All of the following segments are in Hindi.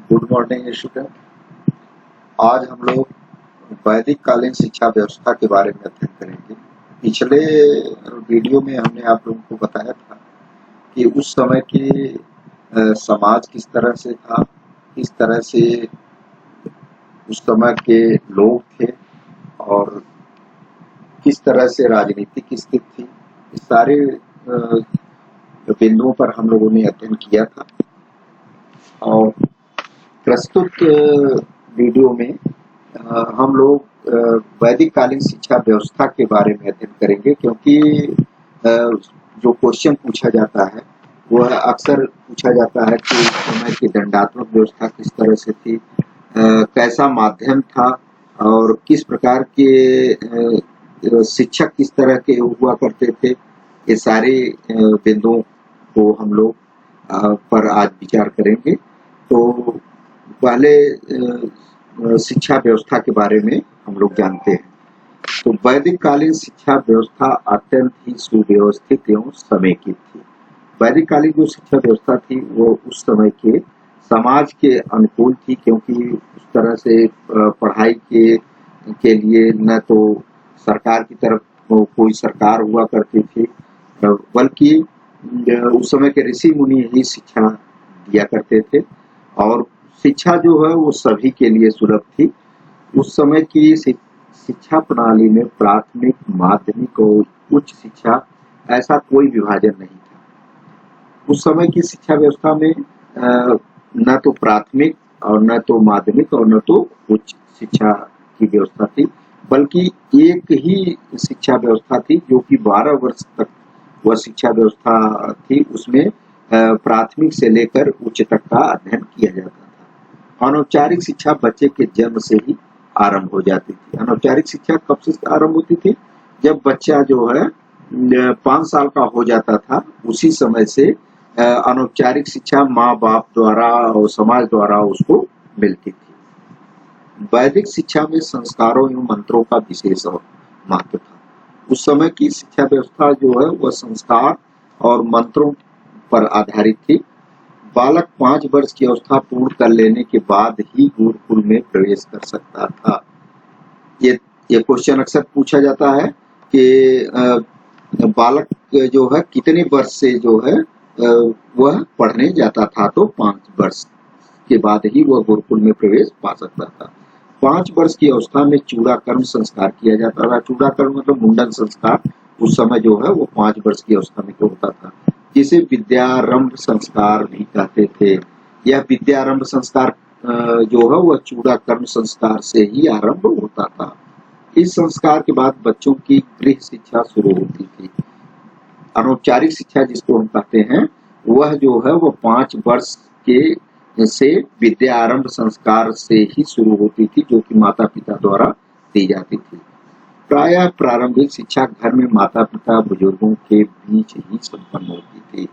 Good morning student. आज हम लोग वैदिक कालीन शिक्षा व्यवस्था के बारे में अध्ययन करेंगे। पिछले वीडियो में हमने आप लोगों को बताया था कि उस समय के समाज किस तरह से था, किस तरह से उस समय के लोग थे और किस तरह से राजनीतिक स्थिति थी। इस सारे बिंदुओं पर हम लोगों ने अध्ययन किया था और प्रस्तुत वीडियो में हम लोग वैदिक कालीन शिक्षा व्यवस्था के बारे में अध्ययन करेंगे, क्योंकि जो क्वेश्चन पूछा जाता है वह अक्सर पूछा जाता है कि उस समय की दंडात्मक व्यवस्था किस तरह से थी, कैसा माध्यम था और किस प्रकार के शिक्षक किस तरह के हुआ करते थे। ये सारे बिंदुओं को हम लोग पर आज विचार करेंगे। तो पहले शिक्षा व्यवस्था के बारे में हम लोग जानते हैं। तो वैदिक कालीन शिक्षा व्यवस्था अत्यंत ही सुव्यवस्थित एवं समेकित थी। वैदिक कालीन जो शिक्षा व्यवस्था थी वो उस समय के समाज के अनुकूल थी, क्योंकि उस तरह से पढ़ाई के लिए न तो सरकार की तरफ कोई सरकार हुआ करती थी, बल्कि उस समय के ऋषि मुनि ही शिक्षा दिया करते थे और शिक्षा जो है वो सभी के लिए सुलभ थी। उस समय की शिक्षा प्रणाली में प्राथमिक, माध्यमिक और उच्च शिक्षा ऐसा कोई विभाजन नहीं था। उस समय की शिक्षा व्यवस्था में न तो प्राथमिक और न तो माध्यमिक और न तो उच्च शिक्षा की व्यवस्था थी, बल्कि एक ही शिक्षा व्यवस्था थी जो कि 12 वर्ष तक वह शिक्षा व्यवस्था थी। उसमें प्राथमिक से लेकर उच्च तक का अध्ययन किया जाता था। अनौपचारिक शिक्षा बच्चे के जन्म से ही आरंभ हो जाती थी। अनौपचारिक शिक्षा कब से आरंभ होती थी? जब बच्चा जो है 5 साल का हो जाता था, उसी समय से अनौपचारिक शिक्षा माँ बाप द्वारा और समाज द्वारा उसको मिलती थी। वैदिक शिक्षा में संस्कारों एवं मंत्रों का विशेष महत्व था। उस समय की शिक्षा व्यवस्था जो है वह संस्कार और मंत्रों पर आधारित थी। बालक 5 वर्ष की अवस्था पूर्ण कर लेने के बाद ही गुरुकुल में प्रवेश कर सकता था। ये क्वेश्चन अक्सर पूछा जाता है कि बालक जो है कितने वर्ष से जो है वह पढ़ने जाता था, तो 5 वर्ष के बाद ही वह गुरुकुल में प्रवेश पा सकता था। 5 वर्ष की अवस्था में चूड़ाकर्म संस्कार किया जाता था। चूड़ाकर्म मतलब मुंडन संस्कार उस समय जो है वो 5 वर्ष की अवस्था में होता था, जिसे विद्यारंभ संस्कार भी कहते थे। यह विद्यारंभ संस्कार जो है वह चूड़ाकर्म संस्कार से ही आरंभ होता था। इस संस्कार के बाद बच्चों की गृह शिक्षा शुरू होती थी। अनौपचारिक शिक्षा जिसको हम कहते हैं वह जो है वो 5 वर्ष के से विद्यारंभ संस्कार से ही शुरू होती थी, जो कि माता पिता द्वारा दी जाती थी। प्रायः प्रारंभिक शिक्षा घर में माता पिता बुजुर्गों के बीच ही संपन्न होती थी।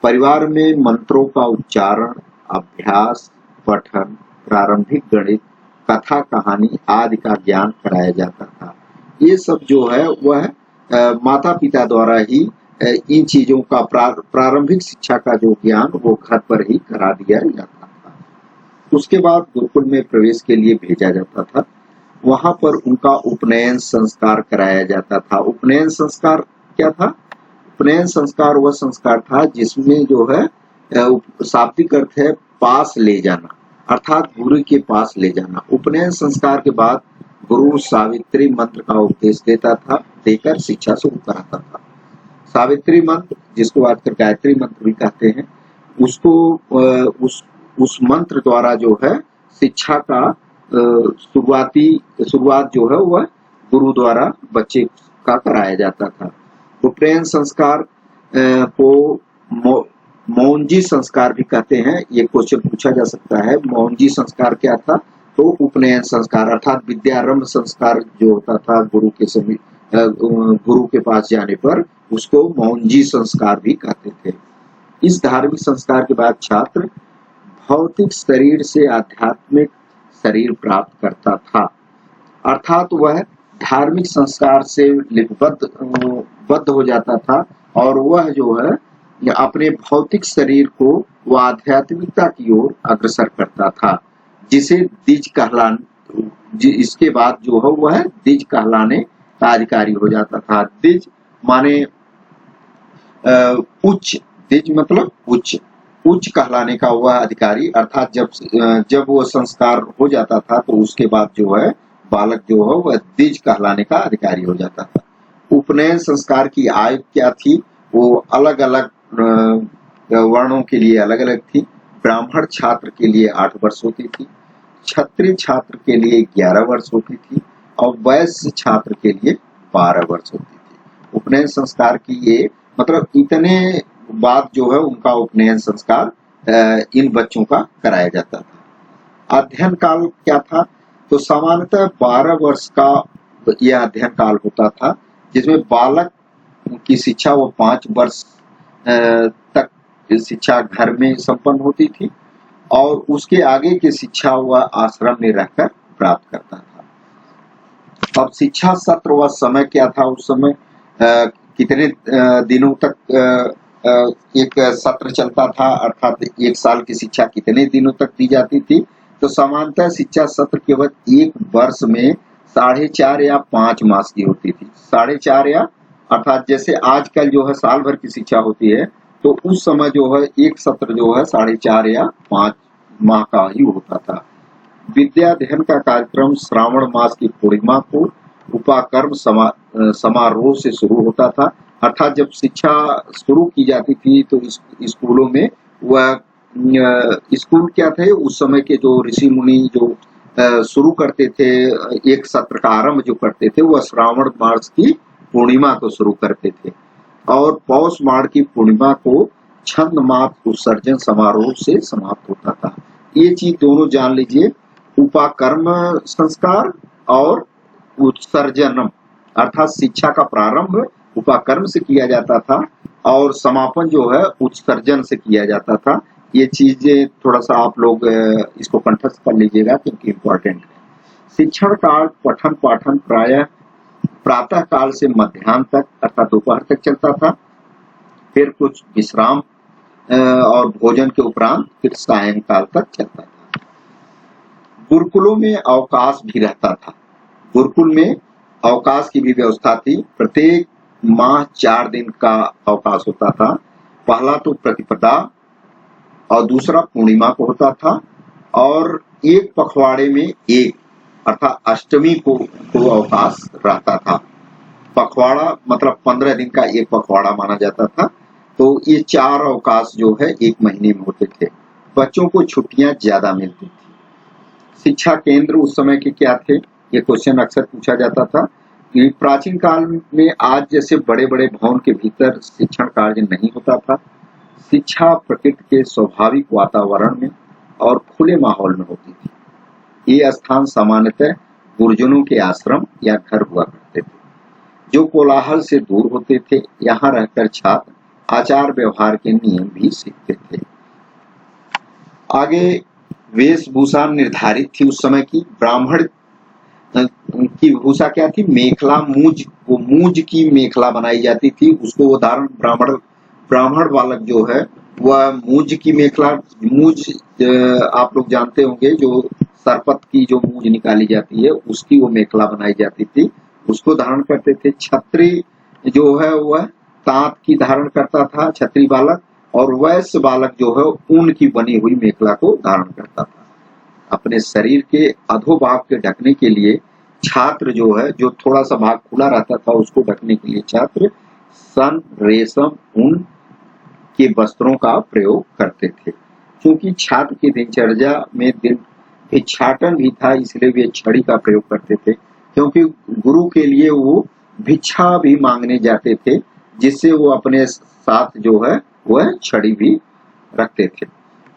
परिवार में मंत्रों का उच्चारण, अभ्यास, पठन, प्रारंभिक गणित, कथा कहानी आदि का ज्ञान कराया जाता था। ये सब जो है वह माता पिता द्वारा ही इन चीजों का प्रारंभिक शिक्षा का जो ज्ञान वो घर पर ही करा दिया जाता था। उसके बाद गुरुकुल में प्रवेश के लिए भेजा जाता था। वहां पर उनका उपनयन संस्कार कराया जाता था। उपनयन संस्कार क्या था? उपनयन संस्कार वह संस्कार था जिसमें जो है शाब्दिक अर्थ है पास ले जाना, अर्थात गुरु के पास ले जाना। उपनयन संस्कार के बाद गुरु सावित्री मंत्र का उपदेश देकर शिक्षा शुरू कराता था। सावित्री मंत्र, जिसको आजकल गायत्री मंत्र भी कहते हैं, उसको उस मंत्र द्वारा जो है शिक्षा का शुरुआत जो है वह गुरु द्वारा बच्चे का कराया जाता था। उपनयन संस्कार को मौंजी संस्कार भी कहते हैं। ये क्वेश्चन पूछा जा सकता है, मौंजी संस्कार क्या था? तो उपनयन संस्कार अर्थात विद्यारंभ संस्कार जो होता था गुरु के पास जाने पर, उसको मौंजी संस्कार भी कहते थे। इस धार्मिक संस्कार के बाद छात्र भौतिक शरीर से आध्यात्मिक शरीर प्राप्त करता था, अर्थात वह धार्मिक संस्कार से बद्ध हो जाता था और वह जो है अपने भौतिक शरीर को वह आध्यात्मिकता की ओर अग्रसर करता था, जिसे इसके बाद जो है वह द्विज कहलाने का अधिकारी हो जाता था। द्विज माने उच्च, द्विज मतलब उच्च, उच्च कहलाने का वह अधिकारी, अर्थात जब वो संस्कार हो जाता था तो उसके बाद जो है बालक जो है वह द्विज कहलाने का अधिकारी हो जाता था। उपनयन संस्कार की आयु क्या थी? वो अलग अलग वर्णों के लिए अलग अलग थी। ब्राह्मण छात्र के लिए 8 वर्ष होती थी, क्षत्रिय छात्र के लिए 11 वर्ष होती थी और वैश्य छात्र के लिए 12 वर्ष होती थी। उपनयन संस्कार की ये मतलब इतने बाद जो है उनका उपनयन संस्कार इन बच्चों का कराया जाता था। अध्ययन काल क्या था? तो सामान्यतः 12 वर्ष का यह अध्ययन काल होता था, जिसमें बालक की शिक्षा वो 5 वर्ष तक शिक्षा घर में संपन्न होती थी और उसके आगे की शिक्षा वह आश्रम में रहकर प्राप्त करता था। अब शिक्षा सत्र व समय क्या था? उस समय कितने दिनों तक एक सत्र चलता था, अर्थात 1 साल की शिक्षा कितने दिनों तक दी जाती थी? तो सामान्यतः शिक्षा सत्र केवल 1 वर्ष में 4.5 या 5 मास की होती थी। 4.5 या अर्थात जैसे आजकल जो है साल भर की शिक्षा होती है, तो उस समय जो है एक सत्र जो है 4.5 या 5 माह का ही होता था। विद्याध्ययन का कार्यक्रम श्रावण मास की पूर्णिमा को उपाकर्म समारोह से शुरू होता था, अर्थात जब शिक्षा शुरू की जाती थी तो स्कूलों में वह स्कूल क्या थे उस समय के जो ऋषि मुनि जो शुरू करते थे, एक सत्र का आरंभ जो करते थे वह श्रावण मास की पूर्णिमा को शुरू करते थे और पौष माह की पूर्णिमा को छंद मास उत्सर्जन समारोह से समाप्त होता था। ये चीज दोनों जान लीजिए, उपाकर्म संस्कार और उत्सर्जनम, अर्थात शिक्षा का प्रारंभ उपाकर्म से किया जाता था और समापन जो है उत्सर्जन से किया जाता था। ये चीजें थोड़ा सा आप लोग इसको कंठस्थ कर लीजिएगा क्योंकि इम्पोर्टेंट है। शिक्षण काल पठन पाठन प्रातः काल से मध्याह्न तक अर्थात दोपहर तक चलता था, फिर कुछ विश्राम और भोजन के उपरांत फिर सायंकाल तक चलता था। गुरुकुलों में अवकाश भी रहता था। गुरुकुल में अवकाश की भी व्यवस्था थी। प्रत्येक माह 4 दिन का अवकाश होता था। पहला तो प्रतिपदा और दूसरा पूर्णिमा को होता था और एक पखवाड़े में एक अर्थात अष्टमी को अवकाश रहता था। पखवाड़ा मतलब 15 दिन का एक पखवाड़ा माना जाता था। तो ये 4 अवकाश जो है 1 महीने में होते थे। बच्चों को छुट्टियां ज्यादा मिलती थी। शिक्षा केंद्र उस समय के क्या थे? ये क्वेश्चन अक्सर पूछा जाता था कि प्राचीन काल में आज जैसे बड़े बड़े भवन के भीतर शिक्षण कार्य नहीं होता था। शिक्षा प्रकृति के स्वाभाविक वातावरण में और खुले माहौल में होती थी। ये स्थान सामान्यतः गुरुजनों के आश्रम या घर हुआ करते थे, जो कोलाहल से दूर होते थे। यहाँ रहकर छात्र आचार व्यवहार के नियम भी सीखते थे। आगे वेशभूषा निर्धारित थी उस समय की। ब्राह्मण की भूषा क्या थी? मेखला, मूंज, वो मूंज की मेखला बनाई जाती थी, उसको उदाहरण ब्राह्मण बालक जो है वह मूंज की मेखला, मूंज आप लोग जानते होंगे जो सरपत की जो मूंज निकाली जाती है उसकी वो मेखला बनाई जाती थी, उसको धारण करते थे। छत्री जो है वह तांत की धारण करता था छत्री बालक, और वैश्य बालक जो है ऊन की बनी हुई मेखला को धारण करता था। अपने शरीर के अधोभाग के ढकने के लिए छात्र जो है, जो थोड़ा सा भाग खुला रहता था उसको ढकने के लिए छात्र सन, रेशम, ऊन के वस्त्रों का प्रयोग करते थे। क्योंकि छात्र की दिनचर्या में भिक्षाटन भी था, इसलिए वे छड़ी का प्रयोग करते थे, क्योंकि गुरु के लिए वो भिक्षा भी मांगने जाते थे, जिससे वो अपने साथ जो है वह छड़ी भी रखते थे।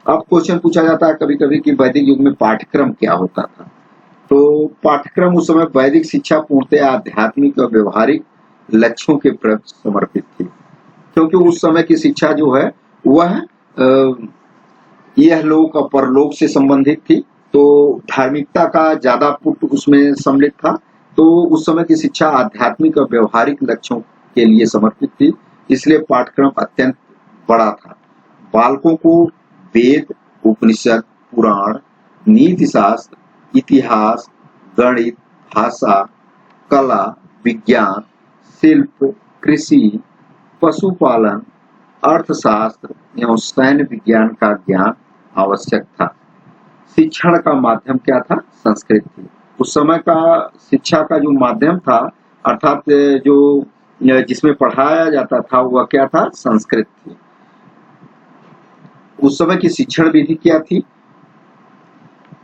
अब क्वेश्चन पूछा जाता है कभी कभी कि वैदिक युग में पाठ्यक्रम क्या होता था? तो पाठ्यक्रम उस समय वैदिक शिक्षा पूर्णतः आध्यात्मिक और व्यवहारिक लक्ष्यों के प्रति समर्पित थी, क्योंकि उस समय की शिक्षा जो है वह यह लोक और परलोक से संबंधित थी, तो धार्मिकता का ज्यादा पुट उसमें सम्मिलित था। तो उस समय की शिक्षा आध्यात्मिक और व्यवहारिक लक्ष्यों के लिए समर्पित थी, इसलिए पाठ्यक्रम अत्यंत बड़ा था। बालकों को वेद, उपनिषद, पुराण, नीति शास्त्र, इतिहास, गणित, भाषा, कला, विज्ञान, शिल्प, कृषि, पशुपालन, अर्थशास्त्र एवं सैन्य विज्ञान का ज्ञान आवश्यक था। शिक्षण का माध्यम क्या था? संस्कृत थी। उस समय का शिक्षा का जो माध्यम था, अर्थात जो जिसमें पढ़ाया जाता था, वह क्या था? संस्कृत थी। उस समय की शिक्षण विधि क्या थी?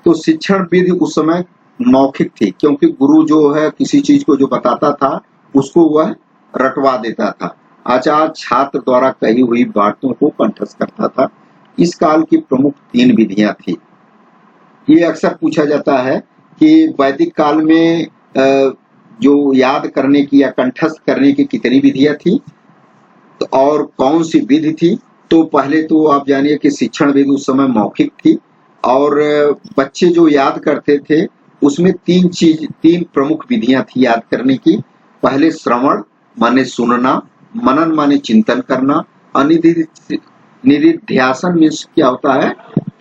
तो शिक्षण विधि उस समय मौखिक थी, क्योंकि गुरु जो है किसी चीज को जो बताता था उसको वह रटवा देता था। आचार्य छात्र द्वारा कही हुई बातों को कंठस्थ करता था। इस काल की प्रमुख 3 विधियां थी। ये अक्सर पूछा जाता है कि वैदिक काल में जो याद करने की या कंठस्थ करने की कितनी विधियां थी और कौन सी विधि थी। तो पहले तो आप जानिए कि शिक्षण विधि उस समय मौखिक थी और बच्चे जो याद करते थे उसमें 3 प्रमुख विधियां थी याद करने की। पहले श्रवण माने सुनना, मनन माने चिंतन करना, निधिध्यासन में क्या होता है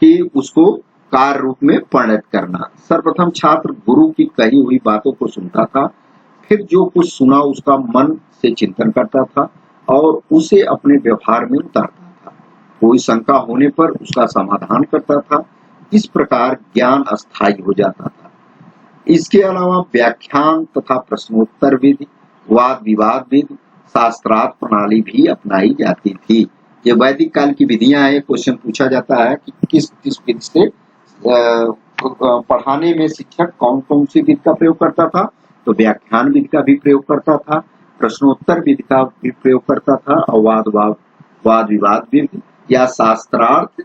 कि उसको कार्य रूप में परिणत करना। सर्वप्रथम छात्र गुरु की कही हुई बातों को सुनता था, फिर जो कुछ सुना उसका मन से चिंतन करता था और उसे अपने व्यवहार में उतारता था। कोई शंका होने पर उसका समाधान करता था। इस प्रकार ज्ञान अस्थायी हो जाता था। इसके अलावा व्याख्यान तथा प्रश्नोत्तर विधि, वाद विवाद विधि, शास्त्रार्थ प्रणाली भी अपनाई जाती थी। ये वैदिक काल की विधियां हैं। क्वेश्चन पूछा जाता है कि किस किस विधि से पढ़ाने में शिक्षक कौन कौन सी विधि का प्रयोग करता था। तो व्याख्यान विधि का भी प्रयोग करता था, प्रश्नोत्तर विधि का भी प्रयोग करता था और वाद विवाद विधि या शास्त्रार्थ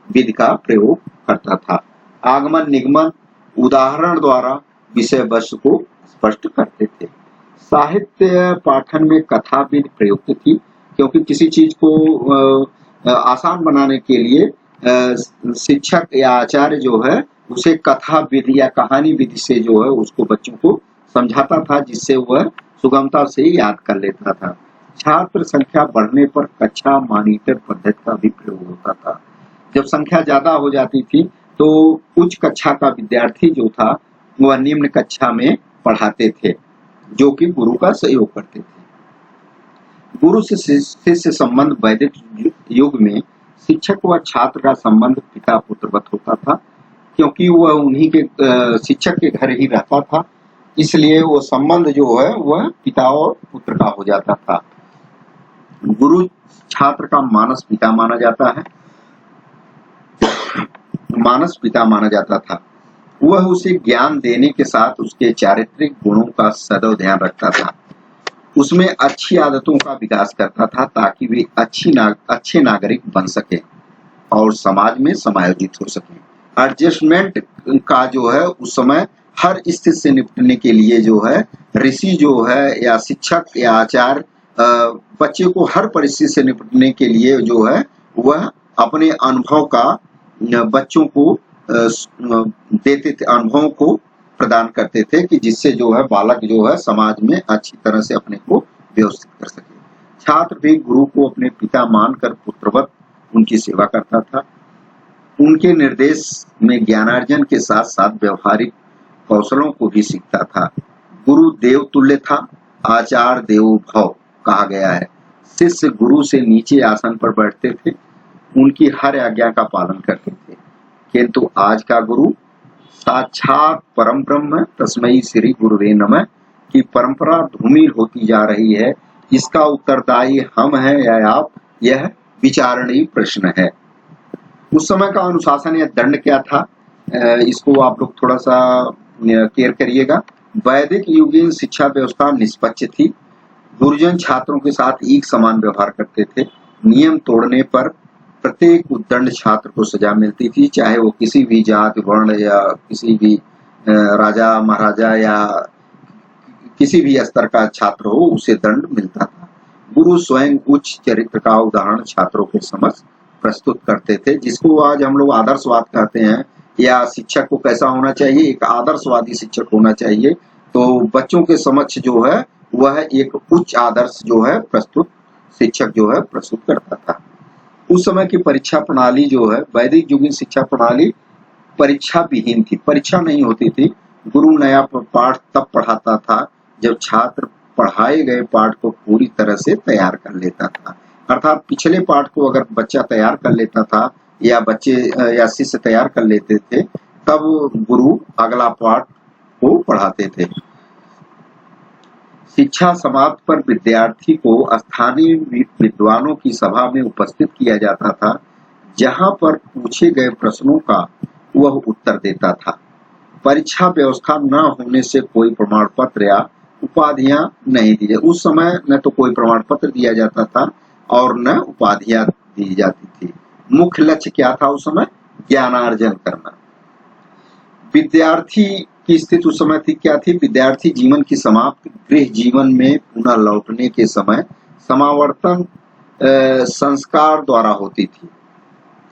विधि का प्रयोग करता था। आगमन निगमन उदाहरण द्वारा विषय वस्तु को स्पष्ट करते थे। साहित्य पाठन में कथा विधि प्रयुक्त थी, क्योंकि किसी चीज को आसान बनाने के लिए शिक्षक या आचार्य जो है उसे कथा विधि या कहानी विधि से जो है उसको बच्चों को समझाता था, जिससे वह सुगमता से याद कर लेता था। छात्र संख्या बढ़ने पर कक्षा मॉनिटर पद्धति का भी प्रयोग होता था। जब संख्या ज्यादा हो जाती थी तो उच्च कक्षा का विद्यार्थी जो था वह निम्न कक्षा में पढ़ाते थे, जो कि गुरु का सहयोग करते थे। गुरु से शिष्य संबंध वैदिक युग में शिक्षक व छात्र का संबंध पिता पुत्रवत होता था, क्योंकि वह उन्हीं के शिक्षक के घर ही रहता था। इसलिए वो संबंध जो है वह पिता और पुत्र का हो जाता था। गुरु छात्र का मानस पिता माना जाता था। वह उसे ज्ञान देने के साथ उसके चारित्रिक गुणों का सदैव ध्यान रखता था। उसमें अच्छी आदतों का विकास करता था ताकि वे अच्छे नागरिक बन सके और समाज में समायोजित हो सके। एडजस्टमेंट का जो है उस समय हर स्थिति से निपटने के लिए जो है ऋषि जो है या शिक्षक या आचार्य बच्चे को हर परिस्थिति से निपटने के लिए जो है वह अपने अनुभव का बच्चों को देते थे, अनुभवों को प्रदान करते थे कि जिससे जो है बालक जो है समाज में अच्छी तरह से अपने को व्यवस्थित कर सके। छात्र भी गुरु को अपने पिता मानकर पुत्रवत उनकी सेवा करता था। उनके निर्देश में ज्ञानार्जन के साथ साथ व्यवहारिक कौशलों को भी सीखता था। गुरु देव तुल्य था, आचार्य देवो भव कहा गया है। शिष्य गुरु से नीचे आसन पर बैठते थे, उनकी हर आज्ञा का पालन करते थे। किंतु आज का गुरु साक्षात परम ब्रह्म तस्मै श्री गुरुवे नमः की परंपरा धूमिल होती जा रही है। इसका उत्तरदायी हम हैं या आप, यह विचारणीय प्रश्न है। उस समय का अनुशासन या दंड क्या था, इसको आप लोग थोड़ा सा केयर करिएगा। वैदिक युगीन शिक्षा व्यवस्था निष्पक्ष थी। गुरुजन छात्रों के साथ एक समान व्यवहार करते थे। नियम तोड़ने पर प्रत्येक उद्दंड छात्र को सजा मिलती थी, चाहे वो किसी भी जाति वर्ण या किसी भी राजा महाराजा या किसी भी स्तर का छात्र हो, उसे दंड मिलता था। गुरु स्वयं उच्च चरित्र का उदाहरण छात्रों के समक्ष प्रस्तुत करते थे, जिसको आज हम लोग आदर्शवाद कहते हैं। या शिक्षक को कैसा होना चाहिए, एक आदर्शवादी शिक्षक होना चाहिए। तो बच्चों के समक्ष जो है वह एक उच्च आदर्श जो है प्रस्तुत शिक्षक जो है प्रस्तुत करता था। उस समय की परीक्षा प्रणाली जो है, वैदिक युगीन शिक्षा प्रणाली परीक्षा विहीन थी, परीक्षा नहीं होती थी। गुरु नया पाठ तब पढ़ाता था जब छात्र पढ़ाए गए पाठ को पूरी तरह से तैयार कर लेता था। अर्थात पिछले पाठ को अगर बच्चा तैयार कर लेता था या बच्चे या शिष्य तैयार कर लेते थे, तब गुरु अगला पाठ को पढ़ाते थे। शिक्षा समाप्त पर विद्यार्थी को स्थानीय विद्वानों की सभा में उपस्थित किया जाता था, जहां पर पूछे गए प्रश्नों का वह उत्तर देता था। परीक्षा व्यवस्था न होने से कोई प्रमाण पत्र या उपाधियां नहीं दी जाती। उस समय न तो कोई प्रमाण पत्र दिया जाता था और न उपाधियां दी जाती थी। मुख्य लक्ष्य क्या था उस समय? ज्ञानार्जन करना। विद्यार्थी की स्थिति उस समय थी क्या थी? विद्यार्थी जीवन की समाप्ति गृह जीवन में पुनः लौटने के समय समावर्तन संस्कार द्वारा होती थी।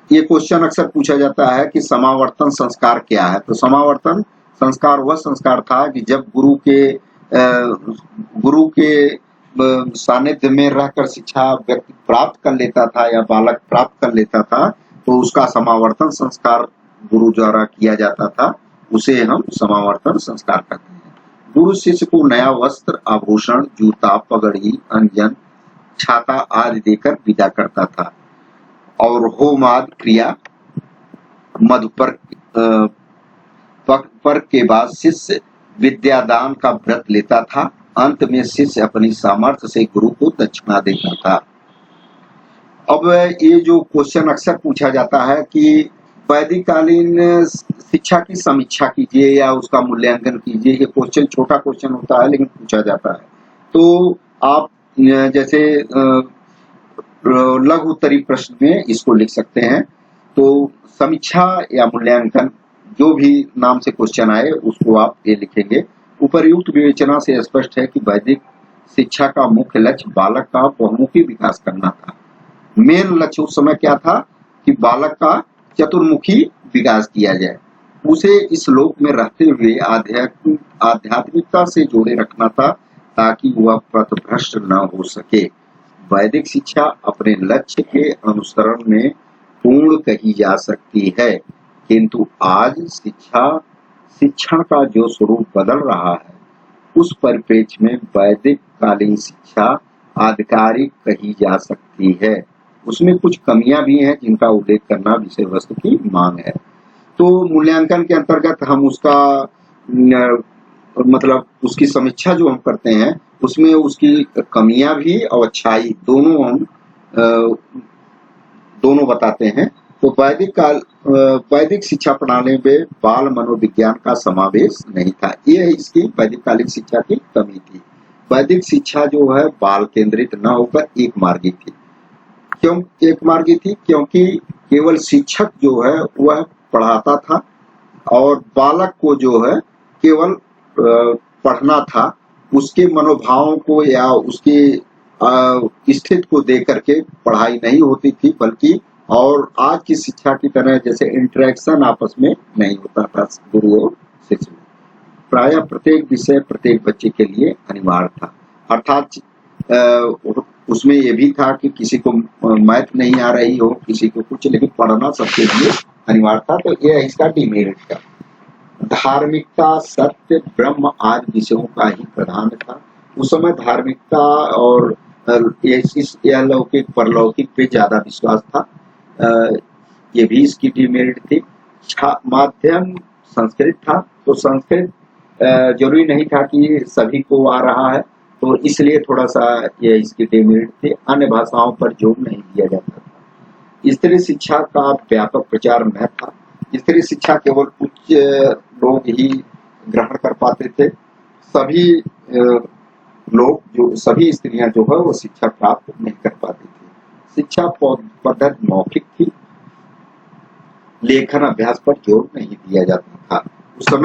ये क्वेश्चन अक्सर पूछा जाता है कि समावर्तन संस्कार क्या है? तो समावर्तन संस्कार वह संस्कार था कि जब गुरु के सानिध्य में रहकर शिक्षा व्यक्ति प्राप्त कर लेता था या बालक प्राप्त कर लेता था, तो उसका समावर्तन संस्कार गुरु द्वारा किया जाता था। उसे हम समावर्तन संस्कार कहते हैं। गुरु शिष्य को नया वस्त्र, आभूषण, जूता, पगड़ी, अंजन, छाता आदि देकर विदा करता था और होमादि क्रिया मधुपर्क के बाद शिष्य विद्यादान का व्रत लेता था। अंत में शिष्य अपनी सामर्थ्य से गुरु को दक्षिणा देता था। अब ये जो क्वेश्चन अक्सर पूछा जाता है कि वैदिक कालीन शिक्षा की समीक्षा कीजिए या उसका मूल्यांकन कीजिए, ये क्वेश्चन छोटा क्वेश्चन होता है लेकिन पूछा जाता है। तो आप जैसे लघु उत्तरीय प्रश्न में इसको लिख सकते हैं। तो समीक्षा या मूल्यांकन जो भी नाम से क्वेश्चन आए उसको आप ये लिखेंगे। उपर्युक्त विवेचना से स्पष्ट है कि वैदिक शिक्षा का मुख्य लक्ष्य बालक का बहुमुखी विकास करना था। मेन लक्ष्य उस समय क्या था कि बालक का चतुर्मुखी विकास किया जाए, उसे इस लोक में रहते हुए आध्यात्मिकता से जोड़े रखना था ताकि वह पथभ्रष्ट न हो सके। वैदिक शिक्षा अपने लक्ष्य के अनुसरण में पूर्ण कही जा सकती है, किंतु आज शिक्षण का जो स्वरूप बदल रहा है, उस परिप्रेक्ष्य में वैदिक कालीन शिक्षा आधिकारिक कही जा सकती है। उसमें कुछ कमियां भी हैं जिनका उल्लेख करना विषय वस्तु की मांग है। तो मूल्यांकन के अंतर्गत हम उसका मतलब उसकी समीक्षा जो हम करते हैं उसमें उसकी कमियां भी और अच्छाई दोनों बताते हैं। तो वैदिक शिक्षा प्रणाली में बाल मनोविज्ञान का समावेश नहीं था। ये इसकी वैदिक कालीन शिक्षा की कमी थी। वैदिक शिक्षा जो है बाल केंद्रित न होकर एक मार्गी थी। क्यों एक मार्गी थी? क्योंकि केवल शिक्षक जो है वह पढ़ाता था और बालक को जो है केवल पढ़ना था। उसके मनोभावों को या उसके स्थिति को देख करके पढ़ाई नहीं होती थी, बल्कि और आज की शिक्षा की तरह जैसे इंटरेक्शन आपस में नहीं होता था गुरु और शिष्य में। प्रायः प्रत्येक विषय प्रत्येक बच्चे के लिए अनिवार्य था। अर्थात उसमें ये भी था कि किसी को मैथ नहीं आ रही हो, किसी को कुछ, लेकिन पढ़ना सबके लिए अनिवार्य था। तो ये इसका डिमेरिट था। धार्मिकता, सत्य, ब्रह्म आदि विषयों का ही प्रधान था। उस समय धार्मिकता और यह लौकिक परलौकिक पे ज्यादा विश्वास था। ये भी इसकी डिमेरिट थी। माध्यम संस्कृत था, तो संस्कृत जरूरी नहीं था कि सभी को आ रहा है, तो इसलिए थोड़ा सा ये इसकी डिमेरिट थी। अन्य भाषाओं पर जोर नहीं दिया जाता था। स्त्री शिक्षा का व्यापक प्रचार न था। स्त्री शिक्षा केवल कुछ लोग ही ग्रहण कर पाते थे। सभी स्त्रियां जो है वो शिक्षा प्राप्त नहीं कर पाती थी। शिक्षा पद्धति मौखिक थी। लेखन अभ्यास पर जोर नहीं दिया जाता था। उस समय